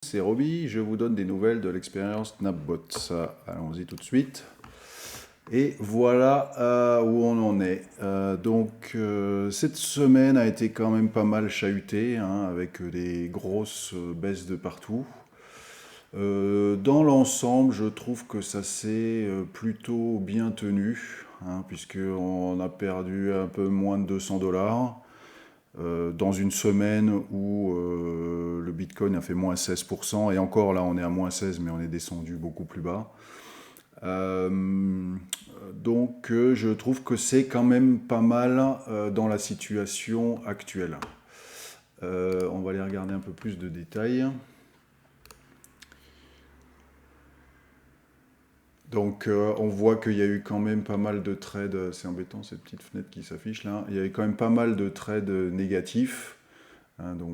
C'est Roby, je vous donne des nouvelles de l'expérience Snapbot. Allons-y tout de suite. Et voilà où on en est. Cette semaine a été quand même pas mal chahutée, hein, avec des grosses baisses de partout. Dans l'ensemble, je trouve que ça s'est plutôt bien tenu, hein, puisqu'on a perdu un peu moins de 200 $. Dans une semaine où le Bitcoin a fait moins 16%, et encore là on est à moins 16, mais on est descendu beaucoup plus bas. Je trouve que c'est quand même pas mal dans la situation actuelle. On va aller regarder un peu plus de détails. On voit qu'il y a eu quand même pas mal de trades, c'est embêtant cette petite fenêtre qui s'affiche là, il y a eu quand même pas mal de trades négatifs, hein, dont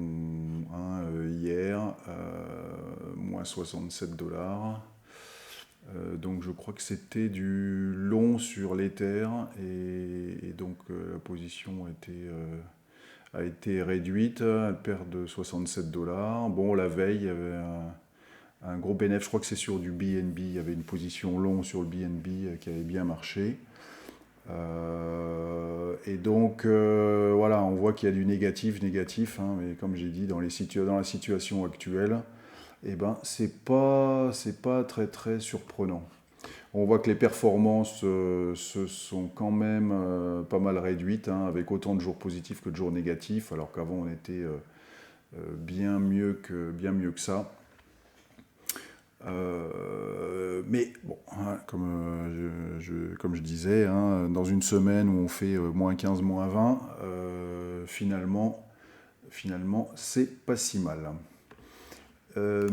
un hier, moins 67 $. Donc je crois que c'était du long sur l'Ether et donc la position a été réduite, elle perd de 67 $. Bon, la veille, il y avait un gros bénéfice, je crois que c'est sur du BNB, il y avait une position long sur le BNB qui avait bien marché. Voilà, on voit qu'il y a du négatif, hein, mais comme j'ai dit, dans la situation actuelle, c'est pas très très surprenant. On voit que les performances se sont quand même pas mal réduites, hein, avec autant de jours positifs que de jours négatifs, alors qu'avant on était bien mieux que ça. Mais bon, hein, comme je disais, hein, dans une semaine où on fait moins 15, moins 20, finalement, c'est pas si mal. Euh,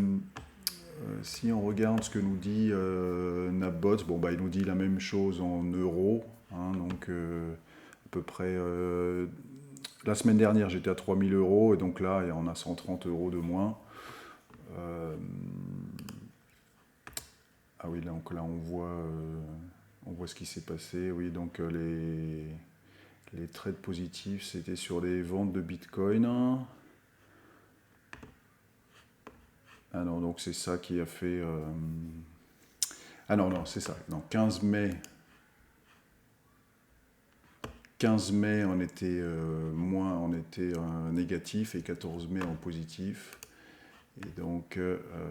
Si on regarde ce que nous dit Napbots, il nous dit la même chose en euros, hein, à peu près. La semaine dernière, j'étais à 3000 €, et donc là, on a 130 € de moins. Ah oui, donc là, on voit ce qui s'est passé. Oui, donc les trades positifs, c'était sur les ventes de Bitcoin. Ah non, donc c'est ça qui a fait. Ah non, c'est ça. Non, 15 mai, on était on était négatif, et 14 mai en positif. Et donc,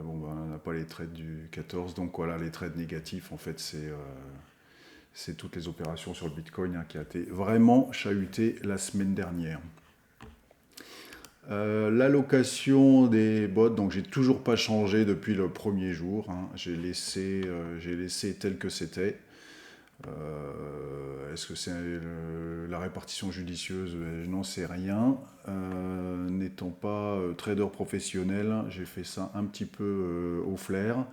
on n'a pas les trades du 14. Donc voilà, les trades négatifs, en fait, c'est toutes les opérations sur le Bitcoin, hein, qui a été vraiment chahuté la semaine dernière. L'allocation des bots, donc j'ai toujours pas changé depuis le premier jour, hein. J'ai laissé tel que c'était. Est-ce que c'est la répartition judicieuse? Je n'en sais rien. N'étant pas trader professionnel, j'ai fait ça un petit peu au flair.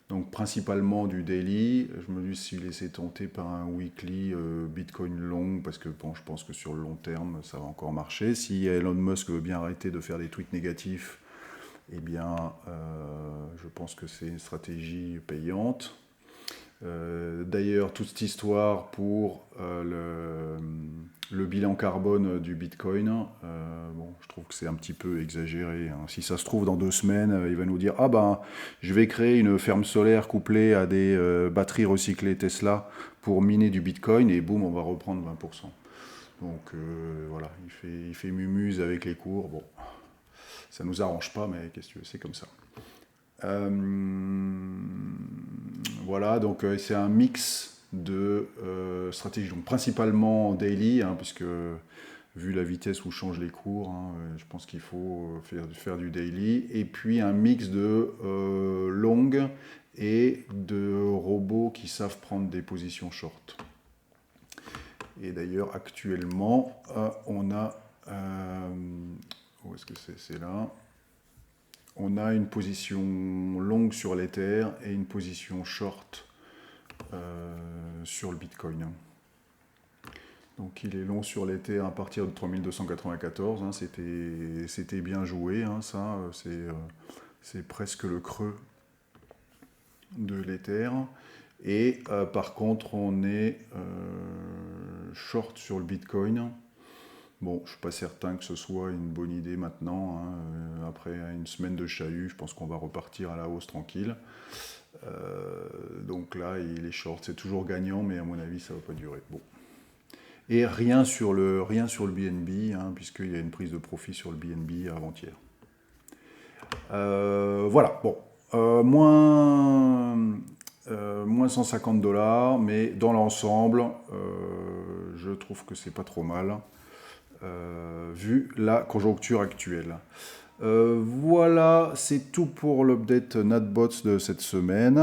Donc principalement du daily. Je me suis laissé tenter par un weekly Bitcoin long, parce que bon, je pense que sur le long terme, ça va encore marcher. Si Elon Musk veut bien arrêter de faire des tweets négatifs, eh bien, je pense que c'est une stratégie payante. D'ailleurs, toute cette histoire pour le bilan carbone du Bitcoin, je trouve que c'est un petit peu exagéré, hein. Si ça se trouve, dans 2 semaines, il va nous dire: ah ben, je vais créer une ferme solaire couplée à des batteries recyclées Tesla pour miner du Bitcoin, et boum, on va reprendre 20%. Donc voilà, il fait mumuse avec les cours. Bon, ça nous arrange pas, mais qu'est-ce que tu veux, c'est comme ça. Euh, voilà, donc c'est un mix de stratégies, donc principalement daily, hein, puisque vu la vitesse où changent les cours, hein, je pense qu'il faut faire du daily, et puis un mix de long et de robots qui savent prendre des positions short. Et d'ailleurs, actuellement, on a... où est-ce que c'est là? On a une position longue sur l'Ether et une position short sur le Bitcoin. Donc il est long sur l'Ether à partir de 3294, hein, c'était bien joué, hein, ça, c'est presque le creux de l'Ether. Et par contre, on est short sur le Bitcoin Bon, je ne suis pas certain que ce soit une bonne idée maintenant, hein. Après une semaine de chahut, je pense qu'on va repartir à la hausse tranquille. Donc là, les shorts, c'est toujours gagnant, mais à mon avis, ça ne va pas durer. Bon. Et rien sur le BNB, hein, puisqu'il y a une prise de profit sur le BNB avant-hier. Voilà, bon. Moins 150 $, mais dans l'ensemble, je trouve que c'est pas trop mal, vu la conjoncture actuelle. Voilà, c'est tout pour l'update NatBots de cette semaine.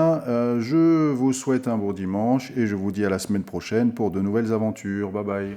Je vous souhaite un bon dimanche et je vous dis à la semaine prochaine pour de nouvelles aventures. Bye bye.